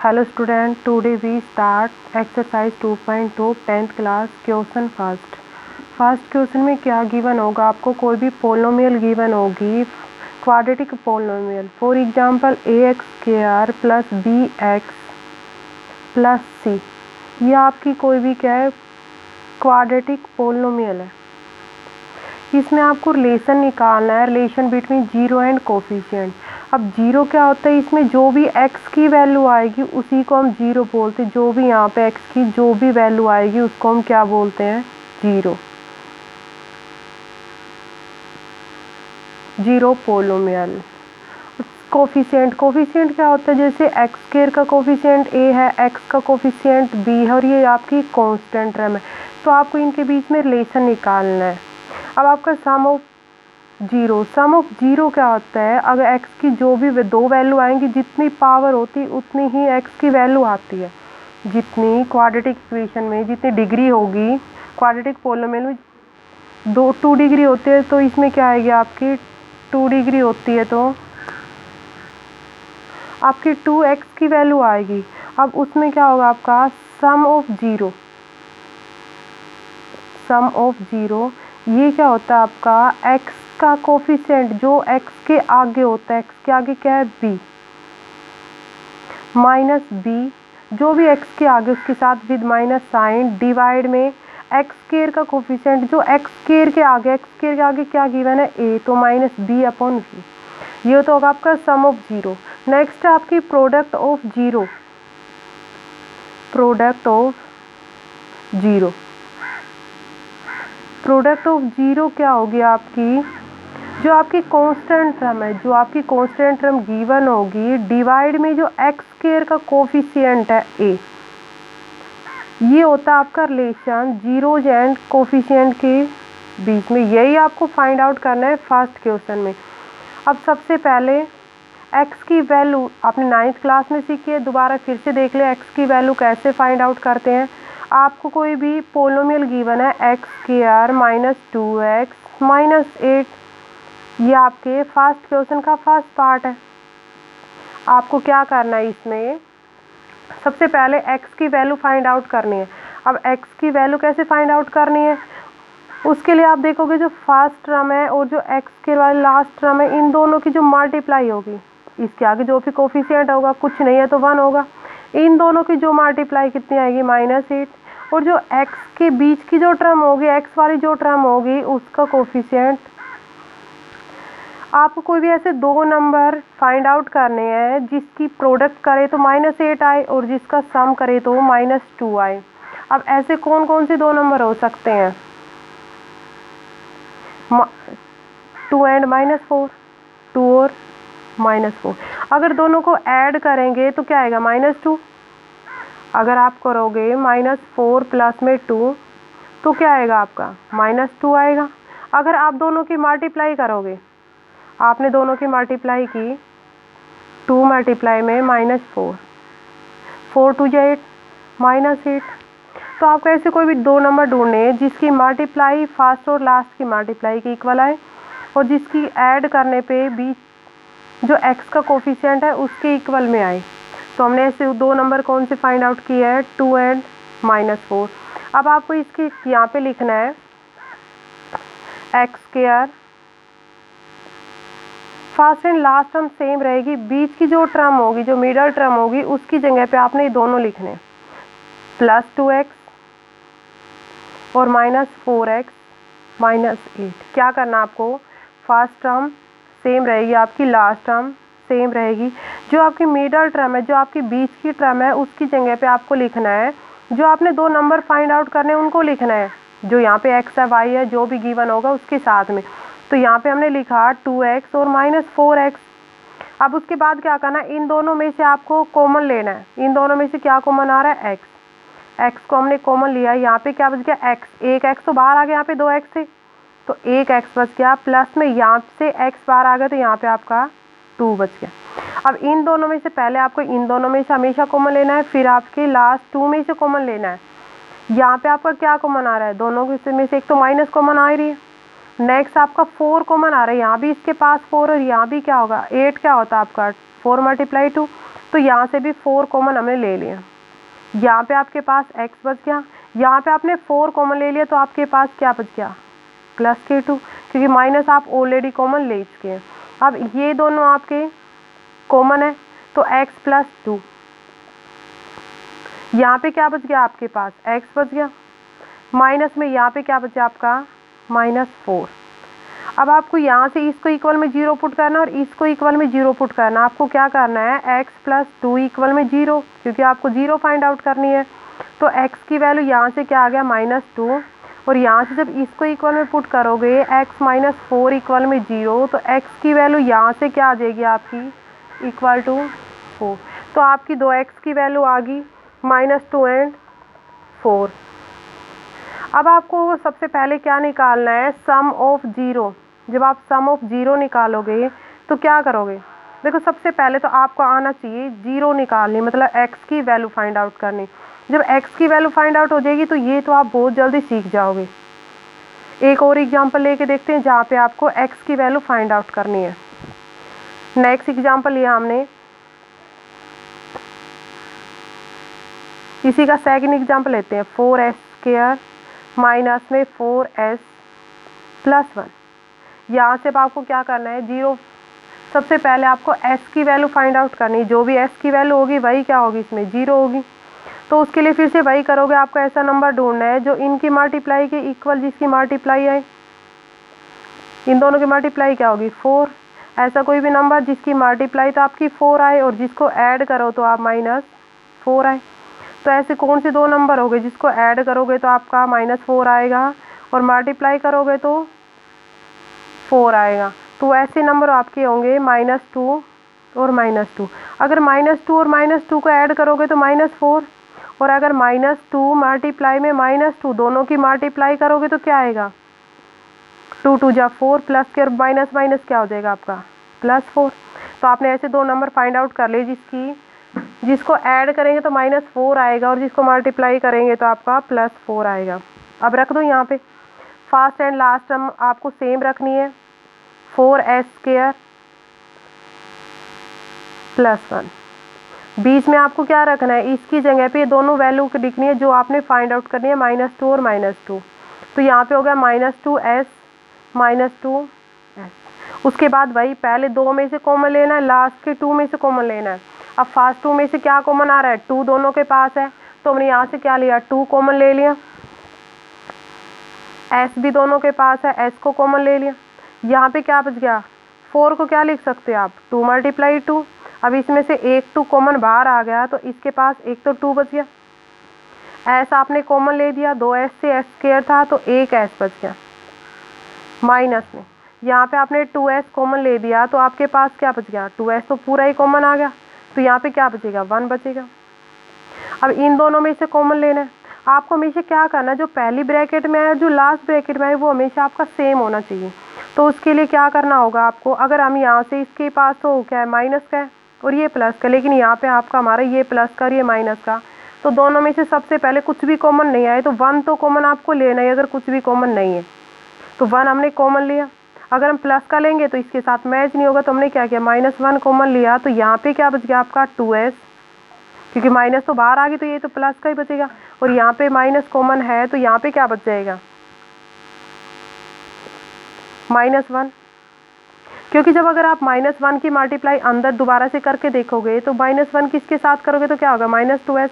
Hello student, today we start exercise 2.2 10th class question first question में क्या given होगा, आपको कोई भी पोलिनोमियल गिवन होगी, quadratic polynomial, for example ax² plus bx plus c, ये आपकी कोई भी क्या है क्वाड्रेटिक पोलिनोमियल है। इसमें आपको रिलेशन निकालना है, relation between zero and coefficient. अब जीरो क्या होता है, इसमें जो भी x की वैल्यू आएगी उसी को हम जीरो बोलते हैं। जो भी यहाँ पे x की जो भी वैल्यू आएगी उसको हम क्या बोलते हैं, जीरो पोलिनोमियल। कोफिशिएंट क्या होता है, जैसे x² का कोफिशिएंट a है, x का कोफिशिएंट b है और ये आपकी कांस्टेंट टर्म है, तो आपको इनके बीच में रिलेशन निकालना है। अब आपका सम ऑफ जीरो क्या होता है, अगर x की जो भी दो वैल्यू आएंगी, जितनी पावर होती है उतनी ही x की वैल्यू आती है। जितनी क्वाड्रेटिक इक्वेशन में जितनी डिग्री होगी, क्वाड्रेटिक पोलिनोमियल में 2 डिग्री होती है, तो इसमें क्या आएगी आपकी 2 डिग्री होती है, तो आपकी 2x की वैल्यू आएगी। अब उसमें क्या होगा आपका सम ऑफ जीरो, ये क्या होता है आपका x का कोफिशिएंट जो x के आगे होता है, x के आगे क्या है b, माइनस b, जो भी x के आगे उसके साथ विद माइनस साइन, डिवाइड में x² का कोफिशिएंट जो x² के आगे क्या गिवन है a, तो माइनस b अपॉन v। ये तो होगा आपका सम ऑफ जीरो। नेक्स्ट आपकी प्रोडक्ट ऑफ जीरो क्या होगी आपकी, जो आपकी कांस्टेंट टर्म गिवन होगी, डिवाइड में जो x² का कोफिशिएंट है a, ये होता है आपका रिलेशन जीरोज एंड कोफिशिएंट के बीच में। यही आपको फाइंड आउट करना है फर्स्ट क्वेश्चन में। अब सबसे पहले x की वैल्यू आपने 9th क्लास में सीखी है, दोबारा फिर से देख ले x की वैल्यू कैसे फाइंड आउट करते हैं। आपको कोई भी पोलिनोमियल गिवन है x² माइनस 2x माइनस 8, ये आपके फर्स्ट क्वेश्चन का फर्स्ट पार्ट है। आपको क्या करना है, इसमें सबसे पहले x की वैल्यू फाइंड आउट करनी है। अब x की वैल्यू कैसे फाइंड आउट करनी है, उसके लिए आप देखोगे जो फर्स्ट टर्म है और जो x के वाले लास्ट टर्म है, इन दोनों की जो मल्टीप्लाई होगी, इसके आगे जो भी कोफिशिएंट होगा, कुछ नहीं है तो 1 होगा, इन दोनों की जो मल्टीप्लाई कितनी आएगी -8, और जो x के बीच की जो टर्म होगी, x वाली जो टर्म होगी उसका कोफिशिएंट। आपको कोई भी ऐसे दो नंबर फाइंड आउट करने हैं जिसकी प्रोडक्ट करे तो -8 आए और जिसका सम करे तो -2 आए। अब ऐसे कौन कौन से दो नंबर हो सकते हैं, 2 एंड -4, 2 और -4। अगर दोनों को ऐड करेंगे तो क्या आएगा -2। अगर आप करोगे -4 प्लस में 2 तो क्या आएगा आपका -2 आएगा। अगर आप दोनों की मल्टीप्लाई करोगे, आपने दोनों की मल्टीप्लाई की, 2 मल्टीप्लाई में -4, 4 2 8 -8। तो आपको ऐसे कोई भी दो नंबर ढूंढने हैं जिसकी मल्टीप्लाई फर्स्ट और लास्ट की मल्टीप्लाई के इक्वल आए और जिसकी ऐड करने पे बीच जो x का कोफिशिएंट है उसके इक्वल में आए। तो हमने ऐसे दो नंबर कौन से फाइंड आउट किए हैं, 2 एंड -4। अब आपको इसकी यहाँ पे लिखना है x², first and last term same रहेगी, बीच की जो टर्म होगी, जो मिडल टर्म होगी, उसकी जगह पे आपने ये दोनों लिखने हैं, +2x और -4x -8। क्या करना आपको, फर्स्ट टर्म सेम रहेगी, आपकी लास्ट टर्म सेम रहेगी, जो आपकी मिडल टर्म है, जो आपकी बीच की टर्म है, उसकी जगह पे आपको लिखना है, जो आपने दो नंबर फाइंड आउट करने हैं उनको लिखना है, जो यहाँ पे x है y है, जो भी गिवन होगा उसके साथ में। तो यहाँ पे हमने लिखा 2x और -4x। अब उसके बाद क्या करना है, इन दोनों में से आपको कॉमन लेना है। इन दोनों में से क्या कॉमन आ रहा है, x को हमने कॉमन लिया, यहाँ पे क्या बच गया x, एक x तो बाहर आ गया, यहाँ पे 2x थे तो एक x बच गया, प्लस में यहाँ से x बाहर आ गया तो यहाँ पे आपका 2 बच गया। अब इन दोनों में से पहले आपको इन दोनों में से हमेशा कॉमन लेना है, फिर आपके लास्ट 2 में से कॉमन लेना है। यहाँ पे आपका क्या कॉमन आ रहा है, दोनों में से एक तो माइनस कॉमन आ रही है। नेक्स्ट आपका 4 कॉमन आ रहा है, यहाँ भी इसके पास 4 और यहाँ भी क्या होगा 8, क्या होता है आपका 4 × 2 तो यहाँ से भी 4 कॉमन हमने ले लिया, यहाँ पे आपके पास x बच गया, यहाँ पे आपने 4 कॉमन ले लिया तो आपके पास क्या बच गया +k2, क्योंकि माइनस आप ऑलरेडी कॉमन ले चुके हैं। अब ये दोनों आपके कॉमन है तो x + 2, यहाँ पे क्या बच गया आपके पास x बच गया, माइनस में यहाँ पे क्या बचा आपका -4। अब आपको यहाँ से इसको इक्वल में 0 पुट करना और इसको इक्वल में 0 पुट करना। आपको क्या करना है x + 2 इक्वल में 0, क्योंकि आपको 0 फाइंड आउट करनी है। तो x की वैल्यू यहाँ से क्या आ गया -2, और यहाँ से जब इसको इक्वल में पुट करोगे x - 4 इक्वल में 0, तो x की वैल्यू यहाँ से क्या आ जाएगी आपकी =4। तो आपकी 2x की वैल्यू आ गई -2 और 4। अब आपको सबसे पहले क्या निकालना है, सम ऑफ 0। जब आप सम ऑफ 0 निकालोगे तो क्या करोगे, देखो सबसे पहले तो आपको आना चाहिए 0 निकालनी, मतलब x की वैल्यू फाइंड आउट करनी। जब x की वैल्यू फाइंड आउट हो जाएगी तो ये तो आप बहुत जल्दी सीख जाओगे। एक और एग्जांपल लेके देखते हैं जहाँ पे आपको x की वैल्यू फाइंड आउट करनी है। नेक्स्ट एग्जांपल लिया हमने, इसी का सेकंड एग्जांपल लेते हैं, 4s² माइनस में 4s + 1। यहाँ से अब आपको क्या करना है, 0, सबसे पहले आपको s की वैल्यू फाइंड आउट करनी है। जो भी s की वैल्यू होगी वही क्या होगी, इसमें 0 होगी। तो उसके लिए फिर से वही करोगे, आपको ऐसा नंबर ढूंढना है जो इनकी मल्टीप्लाई के इक्वल, जिसकी मल्टीप्लाई आए, इन दोनों की मल्टीप्लाई क्या होगी 4। ऐसा कोई भी नंबर जिसकी मल्टीप्लाई तो आपकी 4 आए और जिसको ऐड करो तो आप -4 आए। तो ऐसे कौन से दो नंबर हो गए जिसको ऐड करोगे तो आपका -4 आएगा और मल्टीप्लाई करोगे तो 4 आएगा। तो ऐसे नंबर आपके होंगे -2 और -2। अगर -2 और -2 को ऐड करोगे तो -4, और अगर -2 मल्टीप्लाई में -2 दोनों की मल्टीप्लाई करोगे तो क्या आएगा 2 2 जा 4, प्लस के और माइनस माइनस क्या हो जाएगा आपका +4। तो आपने ऐसे दो नंबर फाइंड आउट कर लिए जिसको ऐड करेंगे तो -4 आएगा और जिसको मल्टीप्लाई करेंगे तो आपका +4 आएगा। अब रख दो यहाँ पे, फर्स्ट एंड लास्ट टर्म आपको सेम रखनी है, 4s² + 1। बीच में आपको क्या रखना है, इसकी जगह पे ये दोनों वैल्यू लिखनी है जो आपने फाइंड आउट करनी है, -2 और -2। तो यहाँ पे हो गया -2s -2s। उसके बाद वही पहले 2 में से कॉमन लेना है, लास्ट के 2 में से कॉमन लेना है। अब फर्स्ट 2 में से क्या कॉमन आ रहा है, 2 दोनों के पास है तो हमने यहाँ से क्या लिया 2 कॉमन ले लिया। s भी दोनों के पास है, s को कॉमन ले लिया। यहाँ पे क्या बच गया, 4 को क्या लिख सकते हैं आप 2 × 2। अब इसमें से एक 2 कॉमन बाहर आ गया तो इसके पास एक तो 2 बच गया। s आपने कॉमन ले दिया, 2s से s² था तो एक s बच गया माइनस में। यहाँ पे आपने 2s कॉमन ले दिया तो आपके पास क्या बच गया, 2s तो पूरा ही कॉमन आ गया, तो यहाँ पे क्या बचेगा 1 बचेगा। अब इन दोनों में से कॉमन लेना है। आपको हमेशा क्या करना है, जो पहली ब्रैकेट में है जो लास्ट ब्रैकेट में है वो हमेशा आपका सेम होना चाहिए। तो उसके लिए क्या करना होगा आपको, अगर हम यहाँ से इसके पास तो क्या है माइनस का है और ये प्लस का, लेकिन यहाँ पे आपका हमारा ये प्लस का और ये माइनस का, तो दोनों में से सबसे पहले कुछ भी कॉमन नहीं आए तो 1 तो कॉमन आपको लेना है। अगर कुछ भी कॉमन नहीं है तो 1 हमने कॉमन लिया। अगर हम प्लस का लेंगे तो इसके साथ मैच नहीं होगा, तो हमने क्या किया -1 कॉमन लिया। तो यहाँ पे क्या बच गया आपका 2s, क्योंकि माइनस तो बाहर आ गई तो ये तो प्लस का ही बचेगा, और यहाँ पे माइनस कॉमन है तो यहाँ पे क्या बच जाएगा -1। क्योंकि जब अगर आप -1 की मल्टीप्लाई अंदर दोबारा से करके देखोगे तो -1 किसके साथ करोगे तो क्या होगा -2s।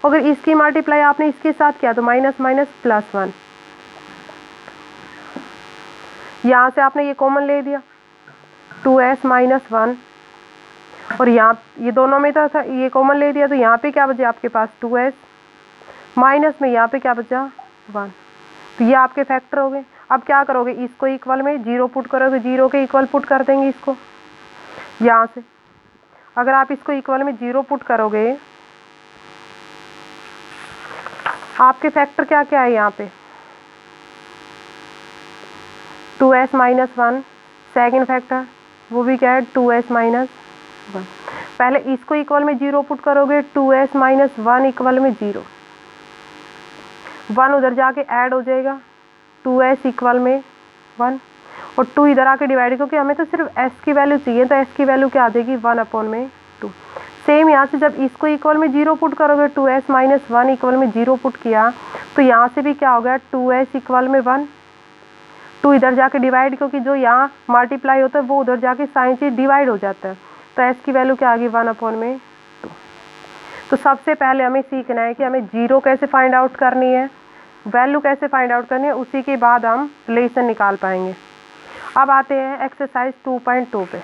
अगर इसकी मल्टीप्लाई आपने इसके साथ किया तो माइनस माइनस +1। यहाँ से आपने ये कॉमन ले दिया 2s - 1, और यहाँ ये दोनों में था ये कॉमन ले दिया तो यहाँ पे क्या बचा आपके पास 2s, माइनस में यहाँ पे क्या बचा 1। तो ये आपके फैक्टर हो गए। अब क्या करोगे, इसको इक्वल में 0 पुट करोगे, 0 के इक्वल पुट कर देंगे इसको। यहाँ से अगर आप इसको इक्वल में 0 पुट करोगे, आपके फैक्टर क्या क्या है यहाँ पे 2s - 1, सेकेंड फैक्टर वो भी क्या है 2s - 1। पहले इसको इक्वल में 0 पुट करोगे, 2s - 1 इक्वल में 0, 1 उधर जाके ऐड हो जाएगा, 2s इक्वल में 1, और 2 इधर आके डिवाइड, क्योंकि हमें तो सिर्फ s की वैल्यू चाहिए तो s की वैल्यू क्या आ जाएगी 1/2। सेम यहाँ से जब इसको इक्वल में 0 पुट करोगे 2s माइनस 1 इक्वल में 0 पुट किया तो यहाँ से भी क्या हो गया 2s इक्वल में 1, 2 इधर जाके डिवाइड, क्योंकि जो यहाँ मल्टीप्लाई होता है वो उधर जाके साइन से डिवाइड हो जाता है, तो s की वैल्यू क्या आ गई 1/2। तो सबसे पहले हमें सीखना है कि हमें 0 कैसे फाइंड आउट करनी है, वैल्यू कैसे फाइंड आउट करनी है, उसी के बाद हम रिलेशन निकाल पाएंगे। अब आते हैं एक्सरसाइज 2.2 पे।